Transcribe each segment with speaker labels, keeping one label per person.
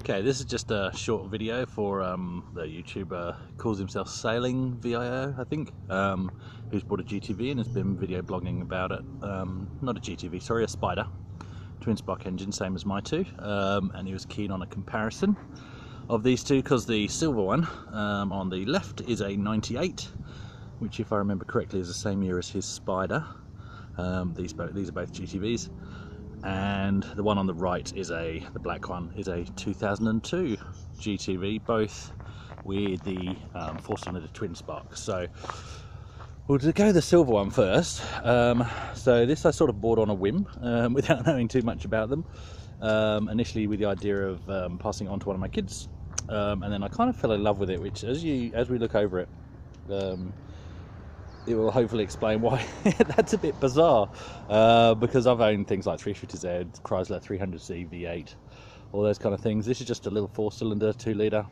Speaker 1: Okay, this is just a short video for the YouTuber calls himself Sailing VIO, I think, who's bought a GTV and has been video blogging about it. Not a GTV, sorry, a Spider, twin spark engine, same as my two, and he was keen on a comparison of these two because the silver one on the left is a 98, which, if I remember correctly, is the same year as his Spider. These are both GTVs. And the one on the right is the black one is a 2002 GTV, both with the 4-cylinder twin spark. So we'll go the silver one first. So this I sort of bought on a whim, without knowing too much about them. Initially with the idea of passing it on to one of my kids, and then I kind of fell in love with it, which as we look over it, it will hopefully explain why that's a bit bizarre, because I've owned things like 350Z, Chrysler 300C V8, all those kind of things. This is just a little 4-cylinder 2-litre,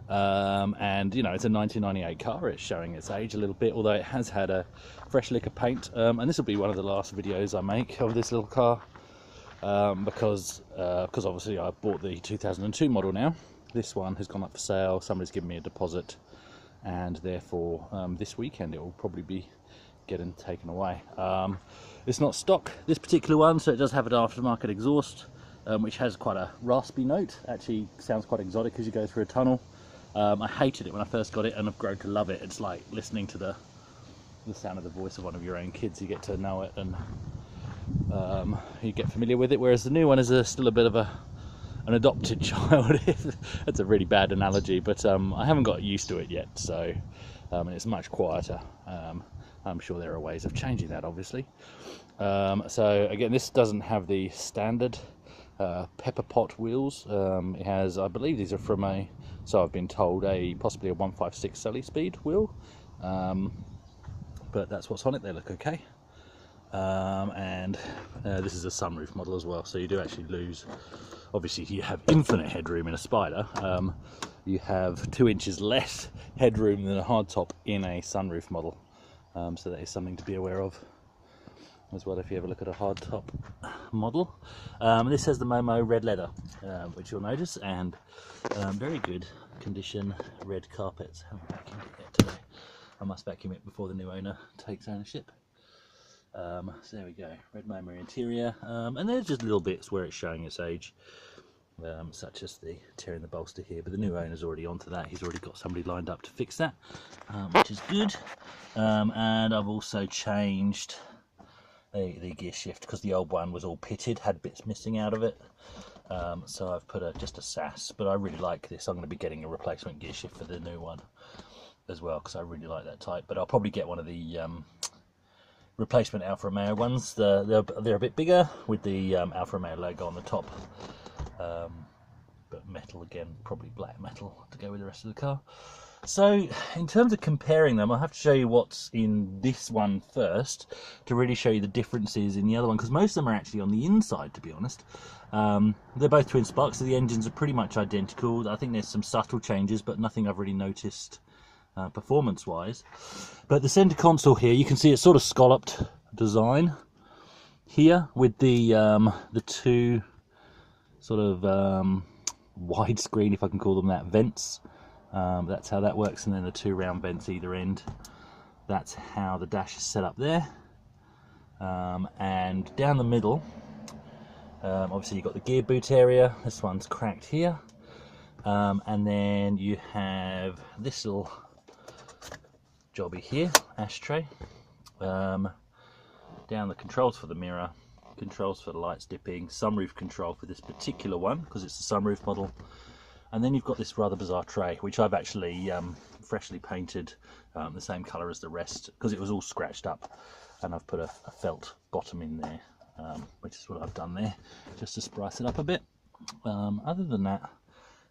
Speaker 1: and you know, it's a 1998 car. It's showing its age a little bit, although it has had a fresh lick of paint, and this will be one of the last videos I make of this little car, because obviously I bought the 2002 model now. This one has gone up for sale, somebody's given me a deposit, and therefore this weekend it will probably be getting taken away. It's not stock, this particular one, so it does have an aftermarket exhaust, which has quite a raspy note. Actually sounds quite exotic as you go through a tunnel. I hated it when I first got it, and I've grown to love it. It's like listening to the sound of the voice of one of your own kids. You get to know it, and you get familiar with it, whereas the new one is still a bit of an adopted child. That's a really bad analogy, but I haven't got used to it yet, so and it's much quieter. I'm sure there are ways of changing that, obviously. So again, this doesn't have the standard pepper pot wheels. It has, I believe these are from so I've been told, possibly a 156 Sully speed wheel, but that's what's on it. They look okay. And this is a sunroof model as well, so you do actually lose. Obviously, you have infinite headroom in a Spider. You have 2 inches less headroom than a hardtop in a sunroof model, so that is something to be aware of as well if you ever look at a hardtop model. This has the Momo red leather, which you'll notice, and very good condition red carpets. I haven't vacuumed it yet today. I must vacuum it before the new owner takes ownership. So there we go, Red Momo interior, and there's just little bits where it's showing its age, such as the tearing the bolster here, but the new owner's already onto that. He's already got somebody lined up to fix that, which is good. And I've also changed the gear shift, because the old one was all pitted, had bits missing out of it, so I've put just a SAS, but I really like this. I'm going to be getting a replacement gear shift for the new one as well, because I really like that type, but I'll probably get one of the replacement Alfa Romeo ones. They're a bit bigger with the Alfa Romeo logo on the top, but metal again, probably black metal to go with the rest of the car. So in terms of comparing them, I'll have to show you what's in this one first to really show you the differences in the other one, because most of them are actually on the inside, to be honest. They're both twin sparks, so the engines are pretty much identical. I think there's some subtle changes, but nothing I've really noticed performance wise. But the center console here, you can see it's sort of scalloped design here with the two sort of widescreen, if I can call them that, vents. That's how that works, and then the 2 round vents either end. That's how the dash is set up there. And down the middle, obviously you've got the gear boot area. This one's cracked here, and then you have this little jobby here, ashtray. Down the controls for the mirror, controls for the lights dipping, sunroof control for this particular one because it's a sunroof model, and then you've got this rather bizarre tray, which I've actually freshly painted the same colour as the rest because it was all scratched up, and I've put a felt bottom in there, which is what I've done there just to spice it up a bit. Other than that,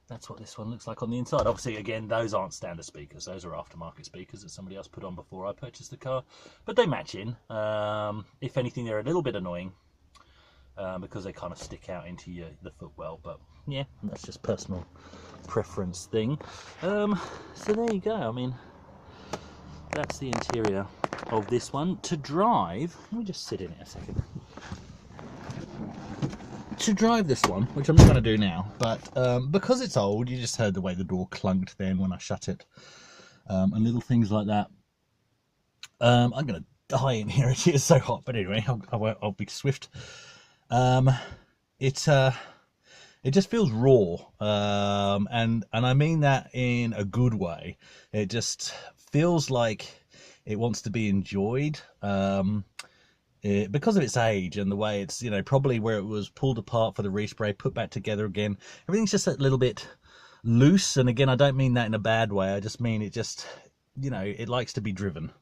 Speaker 1: that's what this one looks like on the inside. Obviously, again, those aren't standard speakers. Those are aftermarket speakers that somebody else put on before I purchased the car. But they match in. If anything, they're a little bit annoying because they kind of stick out into the footwell. But yeah, that's just personal preference thing. So there you go. I mean, that's the interior of this one. To drive, let me just sit in it a second. to drive this one, which I'm not going to do now, but because it's old, you just heard the way the door clunked then when I shut it, and little things like that. I'm going to die in here. It is so hot, but anyway, I'll be swift. It just feels raw, and I mean that in a good way. It just feels like it wants to be enjoyed, because of its age and the way it's, you know, probably where it was pulled apart for the respray, put back together again. Everything's just a little bit loose, and again, I don't mean that in a bad way. I just mean it just, you know, it likes to be driven,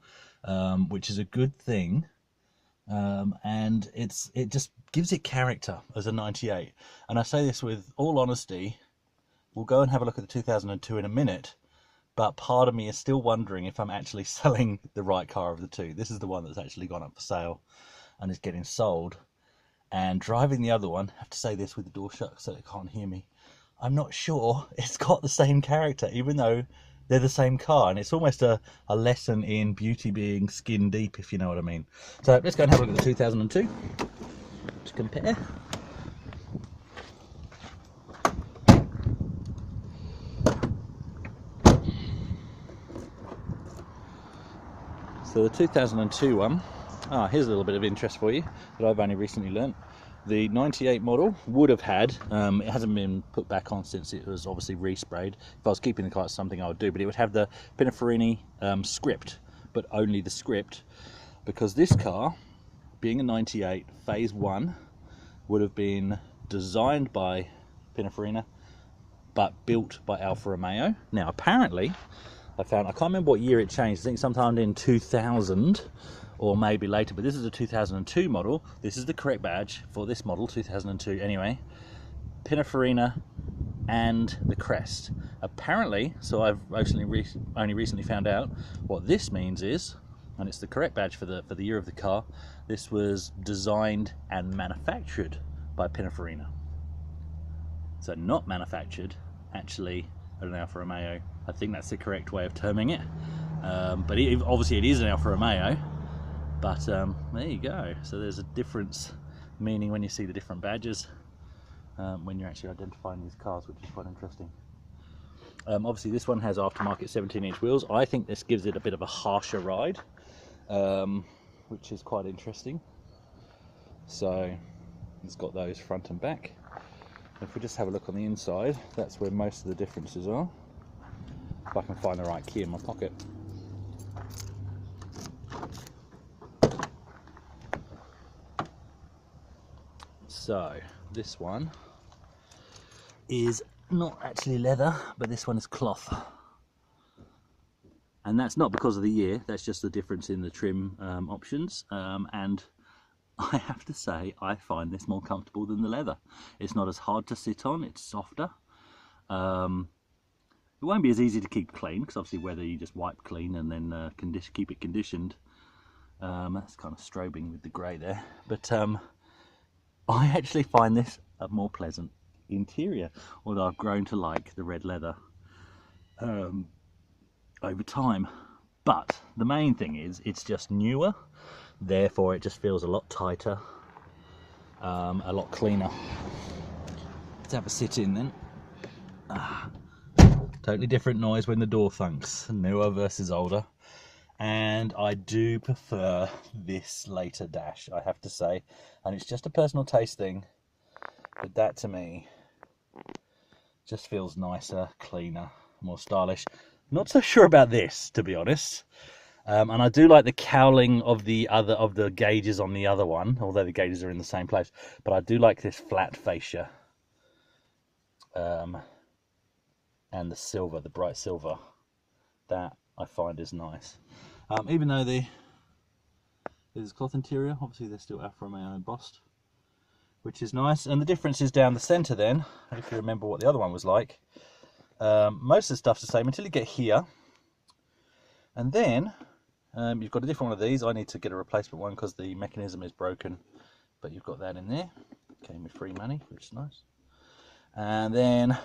Speaker 1: which is a good thing. And it just gives it character as a 98. And I say this with all honesty. We'll go and have a look at the 2002 in a minute, but part of me is still wondering if I'm actually selling the right car of the two. This is the one that's actually gone up for sale and is getting sold. And driving the other one, I have to say this with the door shut so it can't hear me, I'm not sure it's got the same character, even though they're the same car. And it's almost a lesson in beauty being skin deep, if you know what I mean. So let's go and have a look at the 2002 to compare. So the 2002 one, here's a little bit of interest for you that I've only recently learnt. The 98 model would have had, it hasn't been put back on since it was obviously resprayed. If I was keeping the car, it's something I would do, but it would have the Pininfarina script, but only the script, because this car, being a 98 phase 1, would have been designed by Pininfarina, but built by Alfa Romeo. Now apparently, I can't remember what year it changed. I think sometime in 2000 or maybe later, but this is a 2002 model. This is the correct badge for this model, 2002 anyway. Pininfarina and the crest. Apparently, so I've only recently found out what this means is, and it's the correct badge for the year of the car, this was designed and manufactured by Pininfarina. So not manufactured, actually, at an Alfa Romeo. I think that's the correct way of terming it. But obviously it is an Alfa Romeo, but there you go. So there's a difference, meaning when you see the different badges, when you're actually identifying these cars, which is quite interesting. Obviously this one has aftermarket 17-inch wheels. I think this gives it a bit of a harsher ride, which is quite interesting. So it's got those front and back. If we just have a look on the inside, that's where most of the differences are. If I can find the right key in my pocket. So this one is not actually leather, but this one is cloth. And that's not because of the year, that's just the difference in the trim options. And I have to say, I find this more comfortable than the leather. It's not as hard to sit on, it's softer. It won't be as easy to keep clean, because obviously whether you just wipe clean and then keep it conditioned. That's kind of strobing with the grey there. But I actually find this a more pleasant interior, although I've grown to like the red leather over time. But the main thing is, it's just newer. Therefore it just feels a lot tighter, a lot cleaner. Let's have a sit in then. Totally different noise when the door thunks, newer versus older. And I do prefer this later dash, I have to say. And it's just a personal taste thing, but that to me just feels nicer, cleaner, more stylish. Not so sure about this, to be honest. And I do like the cowling of the gauges on the other one, although the gauges are in the same place. But I do like this flat fascia, and the silver, the bright silver. That I find is nice. Even though there's cloth interior, obviously they're still Alfa Romeo embossed, which is nice. And the difference is down the centre. Then, if you remember what the other one was like, most of the stuff's the same until you get here, and then. You've got a different one of these. I need to get a replacement one because the mechanism is broken, but you've got that in there. Came with free money, which is nice. And then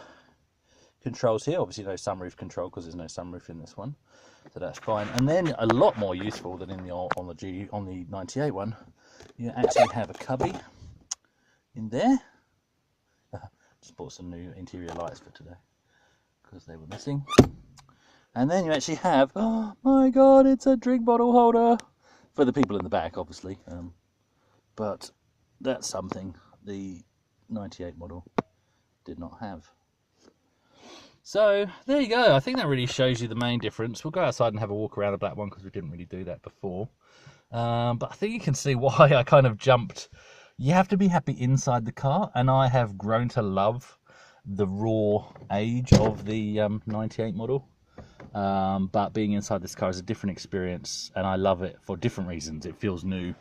Speaker 1: controls here, obviously no sunroof control because there's no sunroof in this one, so that's fine. And then a lot more useful than in the on the 98 one, you actually have a cubby in there, Just bought some new interior lights for today because they were missing. And then you actually have, oh my god, it's a drink bottle holder for the people in the back, obviously. But that's something the 98 model did not have. So there you go. I think that really shows you the main difference. We'll go outside and have a walk around the black one because we didn't really do that before. But I think you can see why I kind of jumped. You have to be happy inside the car, and I have grown to love the raw age of the 98 model. But being inside this car is a different experience, and I love it for different reasons. It feels new,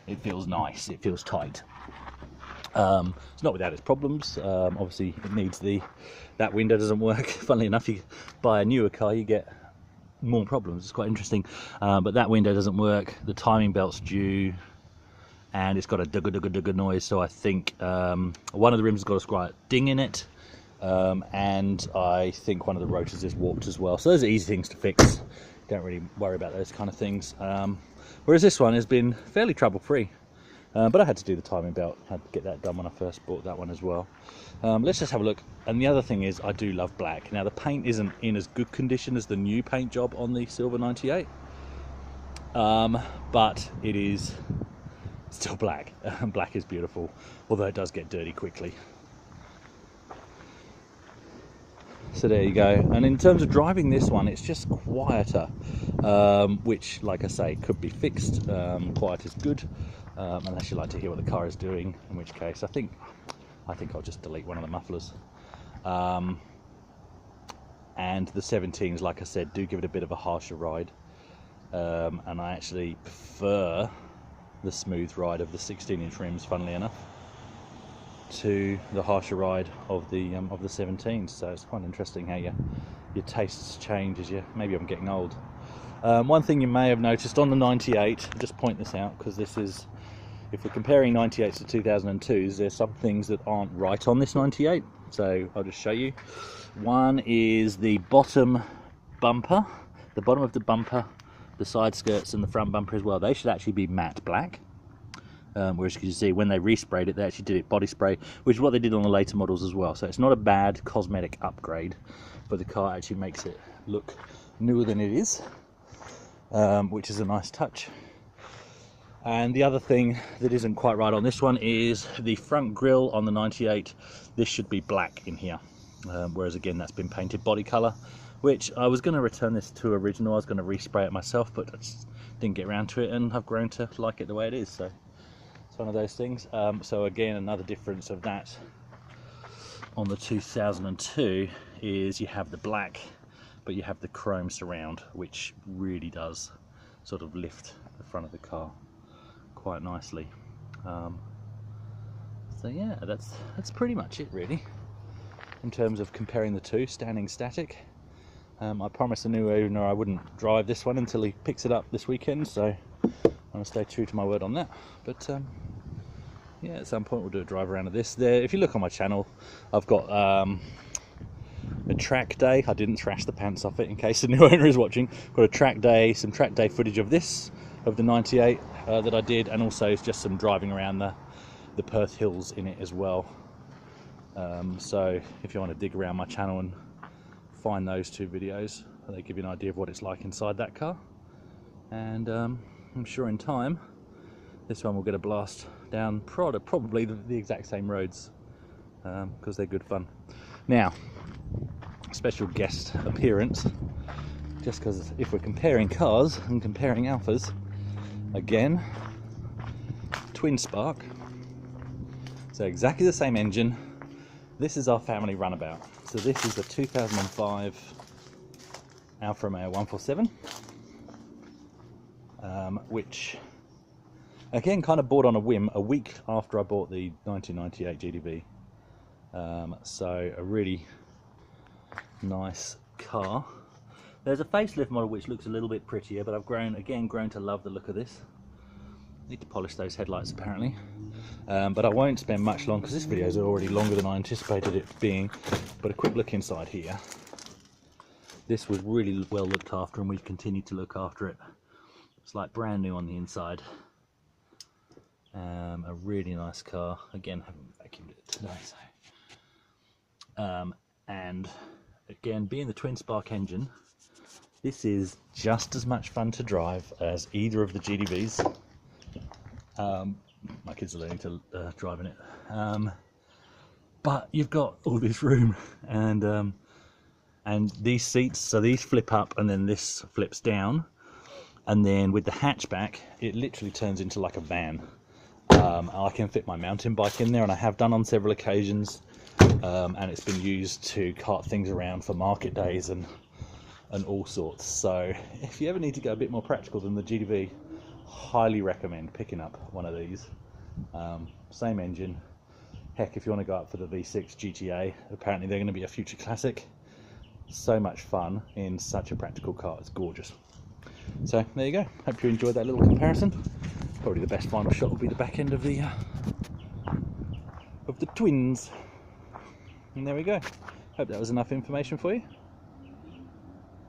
Speaker 1: it feels nice, it feels tight. It's not without its problems. Obviously it needs that window doesn't work. Funnily enough, you buy a newer car, you get more problems. It's quite interesting. But that window doesn't work, the timing belt's due, and it's got a dugga noise. So I think one of the rims has got a slight ding in it, and I think one of the rotors is warped as well. So those are easy things to fix. Don't really worry about those kind of things. Whereas this one has been fairly trouble-free. But I had to do the timing belt. I had to get that done when I first bought that one as well. Let's just have a look. And the other thing is, I do love black. Now the paint isn't in as good condition as the new paint job on the Silver 98, but it is still black. Black is beautiful, although it does get dirty quickly. So there you go. And in terms of driving this one, it's just quieter, which, like I say, could be fixed. Quiet is good, unless you like to hear what the car is doing, in which case I think I'll just delete one of the mufflers. And the 17s, like I said, do give it a bit of a harsher ride, and I actually prefer the smooth ride of the 16-inch rims, funnily enough, to the harsher ride of the 17s. So it's quite interesting how your tastes change as maybe I'm getting old. One thing you may have noticed on the 98, I'll just point this out because this is, if we're comparing 98s to 2002s, there's some things that aren't right on this 98. So I'll just show you. One is the bottom bumper, the bottom of the bumper, the side skirts and the front bumper as well. They should actually be matte black. Whereas you can see when they resprayed it, they actually did it body spray, which is what they did on the later models as well. So it's not a bad cosmetic upgrade, but the car actually makes it look newer than it is, which is a nice touch. And the other thing that isn't quite right on this one is the front grille on the 98. This should be black in here, whereas again that's been painted body colour, which I was going to return this to original. I was going to respray it myself, but I just didn't get around to it, and I've grown to like it the way it is. So it's one of those things. So again, another difference of that on the 2002 is you have the black, but you have the chrome surround, which really does sort of lift the front of the car quite nicely. So yeah, that's pretty much it really in terms of comparing the two, standing static. I promised the new owner I wouldn't drive this one until he picks it up this weekend, so I'm going to stay true to my word on that. But yeah, at some point we'll do a drive around of this. If you look on my channel, I've got a track day. I didn't thrash the pants off it in case the new owner is watching. Got a track day, some track day footage of this, of the 98 that I did, and also just some driving around the Perth Hills in it as well. So if you want to dig around my channel and find those two videos, they give you an idea of what it's like inside that car. And I'm sure in time this one will get a blast down probably the exact same roads, because they're good fun. Now, special guest appearance, just because if we're comparing cars and comparing Alfas, again, twin spark, so exactly the same engine. This is our family runabout. So this is a 2005 Alfa Romeo 147, which again kind of bought on a whim a week after I bought the 1998 GTV. So a really nice car. There's a facelift model which looks a little bit prettier, but I've grown to love the look of this. Need to polish those headlights apparently, but I won't spend much long because this video is already longer than I anticipated it being. But a quick look inside here. This was really well looked after, and we've continued to look after it. It's like brand new on the inside. A really nice car. Again, haven't vacuumed it today, so And again, being the twin spark engine, this is just as much fun to drive as either of the GTVs. My kids are learning to drive in it, but you've got all this room, and these seats, so these flip up and then this flips down, and then with the hatchback it literally turns into like a van. I can fit my mountain bike in there, and I have done on several occasions, and it's been used to cart things around for market days and all sorts. So if you ever need to go a bit more practical than the GTV, highly recommend picking up one of these. Same engine. Heck, if you want to go up for the V6 GTA, apparently they're going to be a future classic. So much fun in such a practical car, it's gorgeous. So there you go, hope you enjoyed that little comparison. Probably the best final shot will be the back end of the twins. And there we go. Hope that was enough information for you,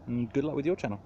Speaker 1: and good luck with your channel.